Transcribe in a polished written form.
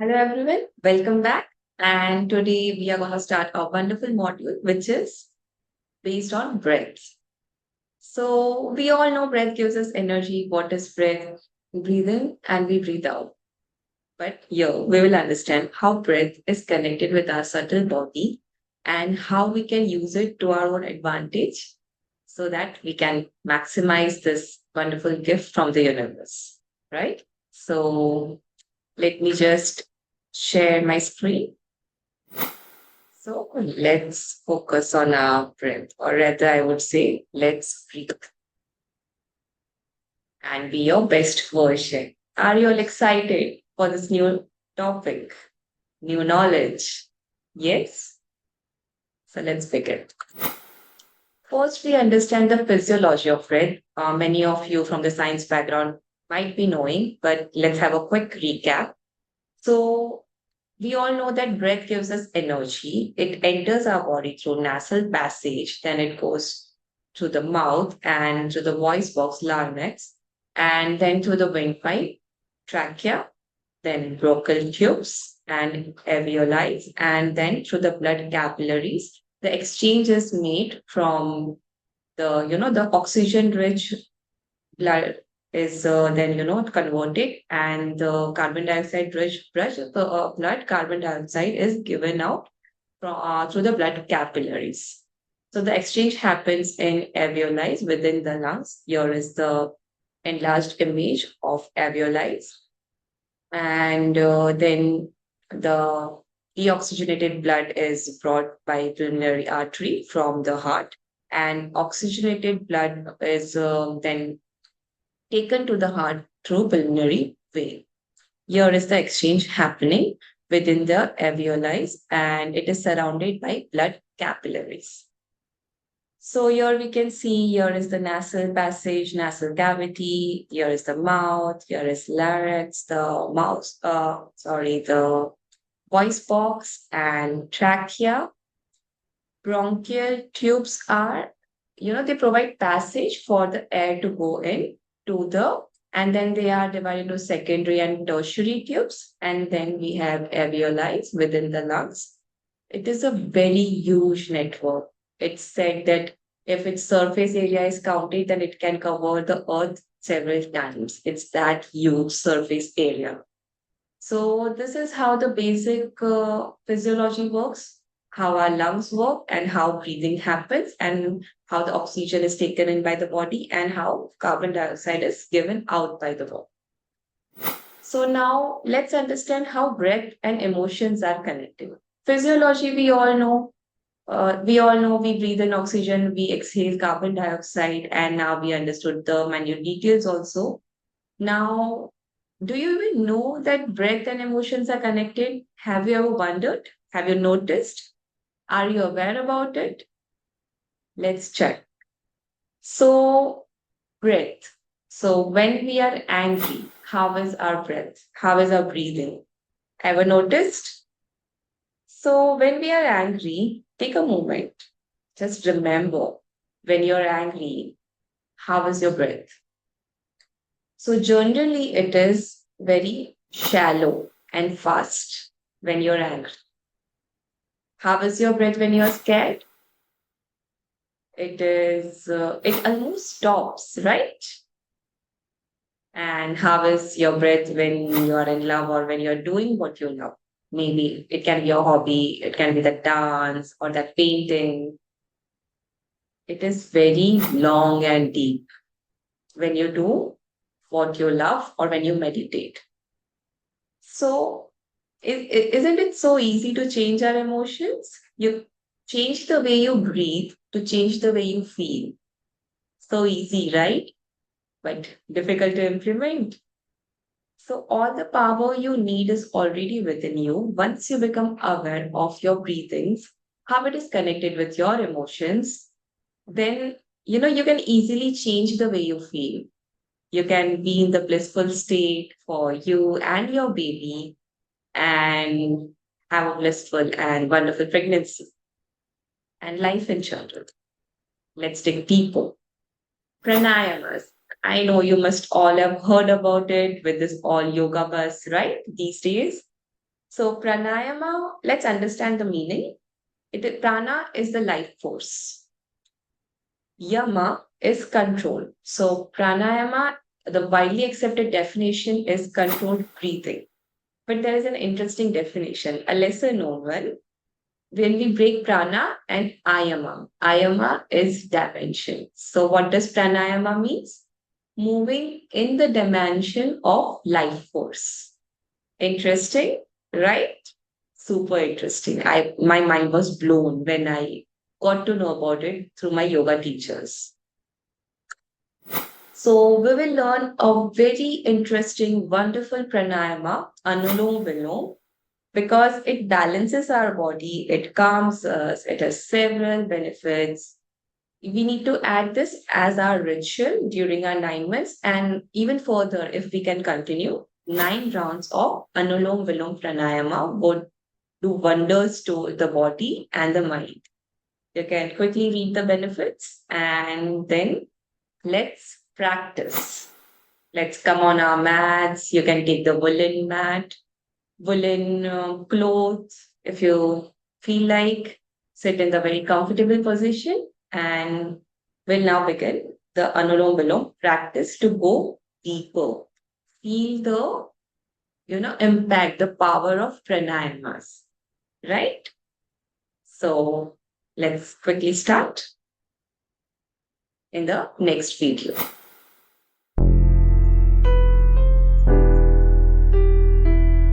Hello, everyone. Welcome back. And today we are going to start a wonderful module, which is based on breath. So, we all know breath gives us energy. What is breath? We breathe in and we breathe out. But here we will understand how breath is connected with our subtle body and how we can use it to our own advantage so that we can maximize this wonderful gift from the universe. Right? So, let me just share my screen. So let's focus on our breath, or rather, I would say, let's breathe and be your best version. Are you all excited for this new topic, new knowledge? Yes? So let's begin. First, we understand the physiology of breath. Many of you from the science background might be knowing, but let's have a quick recap. So, we all know that breath gives us energy. It enters our body through nasal passage, then it goes to the mouth and to the voice box, larynx, and then to the windpipe, trachea, then bronchial tubes and alveoli, and then through the blood capillaries. The exchange is made from the oxygen-rich blood is then converted and the carbon dioxide rich blood carbon dioxide is given out through the blood capillaries. So the exchange happens in alveoli within the lungs. Here is the enlarged image of alveoli, and then the deoxygenated blood is brought by pulmonary artery from the heart, and oxygenated blood is then taken to the heart through pulmonary vein. Here is the exchange happening within the alveoli and it is surrounded by blood capillaries. So here we can see here is the nasal passage, nasal cavity, here is the mouth, here is larynx, the voice box and trachea. Bronchial tubes are, they provide passage for the air to go in to the, and then they are divided into secondary and tertiary tubes. And then we have alveoli within the lungs. It is a very huge network. It's said that if its surface area is counted, then it can cover the earth several times. It's that huge surface area. So, this is how the basic physiology works, how our lungs work, and how breathing happens, and how the oxygen is taken in by the body, and how carbon dioxide is given out by the body. So, now let's understand how breath and emotions are connected. Physiology, we all know we breathe in oxygen, we exhale carbon dioxide, and now we understood the minute details also. Now, do you even know that breath and emotions are connected? Have you ever wondered? Have you noticed? Are you aware about it? Let's check. So, breath. So, when we are angry, how is our breath? How is our breathing? Ever noticed? So, when we are angry, take a moment. Just remember when you're angry, how is your breath? So, generally, it is very shallow and fast when you're angry. How is your breath when you're scared? It almost stops, right? And how is your breath when you're in love or when you're doing what you love? Maybe it can be your hobby, it can be the dance or that painting. It is very long and deep when you do what you love or when you meditate. So, isn't it so easy to change our emotions? You change the way you breathe to change the way you feel. So easy, right? But difficult to implement. So, all the power you need is already within you. Once you become aware of your breathings, how it is connected with your emotions, then you can easily change the way you feel. You can be in the blissful state for you and your baby and have a blissful and wonderful pregnancy and life in general. Let's dig deeper. Pranayamas. I know you must all have heard about it with this all yoga bus, right? These days. So pranayama, let's understand the meaning. Prana is the life force. Yama is control. So pranayama, the widely accepted definition is controlled breathing. But there is an interesting definition, a lesser known one. When we break prana and ayama, ayama is dimension. So what does pranayama means? Moving in the dimension of life force. Interesting, right? Super interesting. My mind was blown when I got to know about it through my yoga teachers. So we will learn a very interesting, wonderful pranayama, Anulom Vilom, because it balances our body, it calms us, it has several benefits. We need to add this as our ritual during our 9 months, and even further, if we can continue, 9 rounds of Anulom Vilom Pranayama would do wonders to the body and the mind. You can quickly read the benefits and then let's practice. Let's come on our mats. You can take the woolen mat, woolen clothes if you feel like. Sit in the very comfortable position and we'll now begin the Anulom Vilom practice to go deeper. Feel the impact, the power of pranayamas, right? So let's quickly start in the next video.